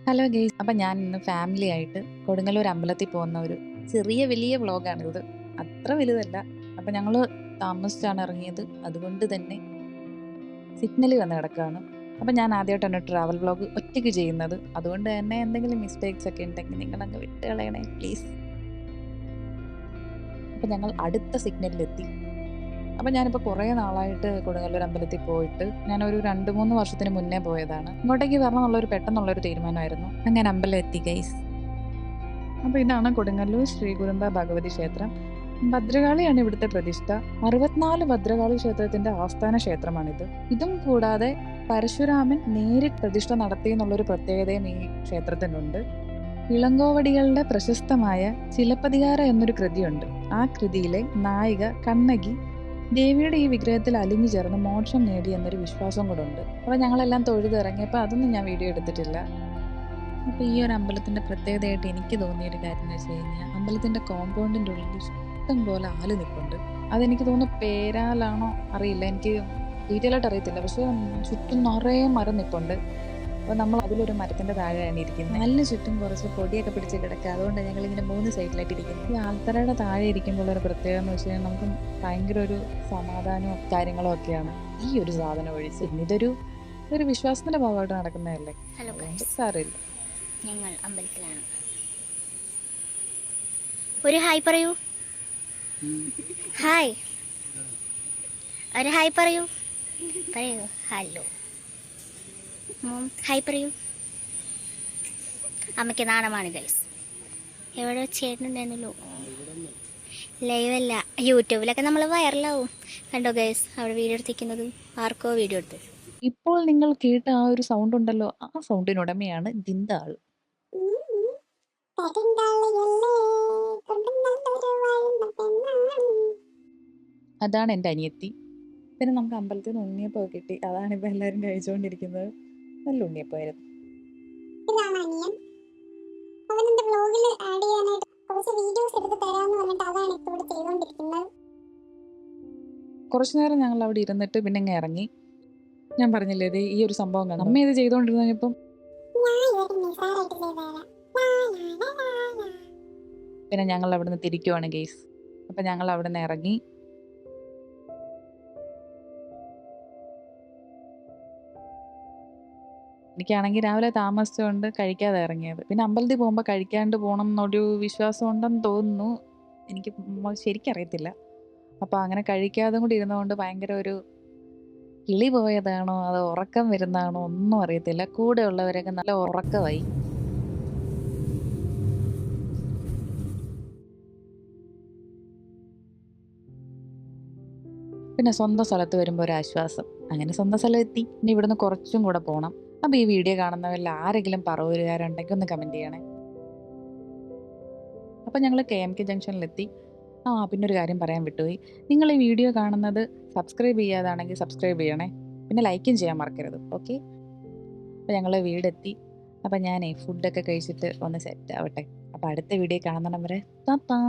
Hello guys, അപ്പം ഞാൻ ഇന്ന് ഫാമിലി ആയിട്ട് കൊടുങ്ങല്ലൂർ അമ്പലത്തിൽ പോകുന്ന ഒരു വലിയ വ്ളോഗാണിത്. അത്ര വലുതല്ല. അപ്പം ഞങ്ങൾ താമസിച്ചാണ് ഇറങ്ങിയത്, അതുകൊണ്ട് തന്നെ സിഗ്നൽ വന്ന് കിടക്കുകയാണ്. അപ്പം ഞാൻ ആദ്യമായിട്ടാണ് ട്രാവൽ വ്ളോഗ് ഒറ്റയ്ക്ക് ചെയ്യുന്നത്, അതുകൊണ്ട് തന്നെ എന്തെങ്കിലും മിസ്റ്റേക്സ് ഒക്കെ ഉണ്ടെങ്കിൽ നിങ്ങളങ്ങ് വിട്ട് കളയണേ പ്ലീസ്. അപ്പം ഞങ്ങൾ അടുത്ത സിഗ്നലിലെത്തി. അപ്പം ഞാനിപ്പോൾ കുറേ നാളായിട്ട് കൊടുങ്ങല്ലൂർ അമ്പലത്തിൽ പോയിട്ട് ഞാനൊരു 2-3 വർഷത്തിന് മുന്നേ പോയതാണ്. ഇങ്ങോട്ടേക്ക് വരണം എന്നുള്ളൊരു പെട്ടെന്നുള്ളൊരു തീരുമാനമായിരുന്നു. അങ്ങനെ അമ്പലം എത്തി ഗൈസ്. അപ്പോൾ ഇതാണ് കൊടുങ്ങല്ലൂർ ശ്രീ കുരുമ്പ ഭഗവതി ക്ഷേത്രം. ഭദ്രകാളിയാണ് ഇവിടുത്തെ പ്രതിഷ്ഠ. 64 ഭദ്രകാളി ക്ഷേത്രത്തിന്റെ ആസ്ഥാന ക്ഷേത്രമാണിത്. ഇതും കൂടാതെ പരശുരാമൻ നേരിട്ട് പ്രതിഷ്ഠ നടത്തി എന്നുള്ളൊരു പ്രത്യേകതയും ഈ ക്ഷേത്രത്തിനുണ്ട്. ഇളങ്കോവടികളുടെ പ്രശസ്തമായ ചിലപ്പതികാര എന്നൊരു കൃതിയുണ്ട്. ആ കൃതിയിലെ നായിക കണ്ണകി ദേവിയുടെ ഈ വിഗ്രഹത്തിൽ അലിഞ്ഞു ചേർന്ന് മോക്ഷം നേടി എന്നൊരു വിശ്വാസം കൂടെ ഉണ്ട്. അപ്പോൾ ഞങ്ങളെല്ലാം തൊഴുതിറങ്ങിയപ്പോൾ അതൊന്നും ഞാൻ വീഡിയോ എടുത്തിട്ടില്ല. അപ്പോൾ ഈ ഒരു അമ്പലത്തിൻ്റെ പ്രത്യേകതയായിട്ട് എനിക്ക് തോന്നിയൊരു കാര്യം എന്ന് വെച്ച് കഴിഞ്ഞാൽ, അമ്പലത്തിൻ്റെ കോമ്പൗണ്ടിൻ്റെ ഉള്ളിൽ ഇഷ്ടം പോലെ ആല് നിൽപ്പുണ്ട്. അതെനിക്ക് തോന്നുന്നു പേരാലാണോ അറിയില്ല, എനിക്ക് ഡീറ്റെയിൽ ആയിട്ട് അറിയത്തില്ല. പക്ഷേ ചുറ്റും നിറയെ മരം നിൽപ്പുണ്ട്. അപ്പോൾ നമ്മൾ അതിലൊരു മരത്തിൻ്റെ താഴെയാണ് ഇരിക്കുന്നത്. നല്ല ചുറ്റും കുറച്ച് പൊടിയൊക്കെ പിടിച്ച് കിടക്കുക. അതുകൊണ്ട് ഞങ്ങളിങ്ങനെ 3 സൈഡിലായിട്ട് ഇരിക്കുന്നത്. ഈ ആൽത്തറയുടെ താഴെ ഇരിക്കുമ്പോൾ ഒരു പ്രത്യേകത എന്ന് വെച്ച് കഴിഞ്ഞാൽ നമുക്ക് ഭയങ്കര ഒരു സമാധാനവും കാര്യങ്ങളും ഒക്കെയാണ് ഈ ഒരു സാധനം ഒഴിച്ച്. പിന്നെ ഇതൊരു വിശ്വാസത്തിൻ്റെ ഭാഗമായിട്ട് നടക്കുന്നതല്ലേ, അതുകൊണ്ട് സാരമില്ല. ഞങ്ങൾ അമ്പലത്തിലാണ്. ഒരു ഹായ് പറയൂ. ഹായ്, ഒരു ഹായ് പറയൂ. പറയൂ ഹലോ. ഹായ് പറയൂ. അമ്മയ്ക്ക് നാണമാണ് ഗൈസ്. എവിടെ ചേട്ടനുണ്ടായിരുന്നല്ലോ, ലൈവല്ല, യൂട്യൂബിലൊക്കെ നമ്മൾ വൈറലാവും. കണ്ടോ ഗൈസ്, അവിടെ വീഡിയോ എടുത്തിരിക്കുന്നത് ആർക്കോ വീഡിയോ എടുത്ത്. ഇപ്പോൾ നിങ്ങൾ കേട്ട ആ ഒരു സൗണ്ട് ഉണ്ടല്ലോ, ആ സൗണ്ടിനുടമയാണ് ജിന്താൾ. അതാണ് എൻ്റെ അനിയത്തി. പിന്നെ നമുക്ക് അമ്പലത്തിൽ നിന്ന് ഉണ്ണിയപ്പം കിട്ടി, അതാണ് ഇപ്പം എല്ലാവരും കഴിച്ചുകൊണ്ടിരിക്കുന്നത്. നല്ല ഉണ്ണിയപ്പമായിരുന്നു. ഇതാണ് അനിയൻ. അവൻ എന്റെ വ്ലോഗിൽ ആഡ് ചെയ്യാനായിട്ട് കുറച്ച് വീഡിയോസ് എടുത്ത് തരാമെന്ന് പറഞ്ഞിട്ട് അതാണ് ഇപ്പോൾ ഇവിടെ ചെയ്തുകൊണ്ടിരിക്കുന്നത്. കുറച്ചു നേരം ഞങ്ങൾ അവിടെ ഇരുന്നിട്ട് പിന്നെ ഇങ്ങനെ ഇറങ്ങി. ഞാൻ പറഞ്ഞില്ലേ ഇത് ഈ ഒരു സംഭവം കാണാം. അമ്മ ഇത് ചെയ്തുകൊണ്ടിരുന്നപ്പം പിന്നെ ഞങ്ങൾ അവിടെ നിന്ന് തിരിക്കുവാണ് ഗെയ്സ്. അപ്പം ഞങ്ങൾ അവിടെ നിന്ന് ഇറങ്ങി. എനിക്കാണെങ്കിൽ രാവിലെ താമസിച്ചുകൊണ്ട് കഴിക്കാതെ ഇറങ്ങിയത്. പിന്നെ അമ്പലത്തിൽ പോകുമ്പോൾ കഴിക്കാണ്ട് പോകണം എന്നൊരു വിശ്വാസം ഉണ്ടെന്ന് തോന്നുന്നു. എനിക്ക് ശരിക്കറിയത്തില്ല. അപ്പോൾ അങ്ങനെ കഴിക്കാതെ കൂടി ഇരുന്നതുകൊണ്ട് ഭയങ്കര ഒരു കിളി പോയതാണോ അതോ ഉറക്കം വരുന്നതാണോ ഒന്നും അറിയത്തില്ല. കൂടെ ഉള്ളവരൊക്കെ നല്ല ഉറക്കമായി. പിന്നെ സ്വന്തം സ്ഥലത്ത് വരുമ്പോൾ ഒരു ആശ്വാസം. അങ്ങനെ സ്വന്തം സ്ഥലം എത്തി. ഇനി ഇവിടുന്ന് കുറച്ചും കൂടെ പോകണം. അപ്പോൾ ഈ വീഡിയോ കാണുന്നവരിൽ ആരെങ്കിലും പറവൂരുകാരുണ്ടെങ്കിൽ ഒന്ന് കമൻറ്റ് ചെയ്യണേ. അപ്പോൾ ഞങ്ങൾ KMK ജംഗ്ഷനിലെത്തി. പിന്നെ ഒരു കാര്യം പറയാൻ വിട്ടുപോയി. നിങ്ങൾ ഈ വീഡിയോ കാണുന്നത് സബ്സ്ക്രൈബ് ചെയ്യാതാണെങ്കിൽ സബ്സ്ക്രൈബ് ചെയ്യണേ. പിന്നെ ലൈക്കും ചെയ്യാൻ മറക്കരുത്. ഓക്കെ. അപ്പോൾ ഞങ്ങൾ വീടെത്തി. അപ്പോൾ ഞാനേ ഫുഡൊക്കെ കഴിച്ചിട്ട് ഒന്ന് സെറ്റ് ആവട്ടെ. അപ്പോൾ അടുത്ത വീഡിയോ കാണുന്നിടം വരെ ടാറ്റാ.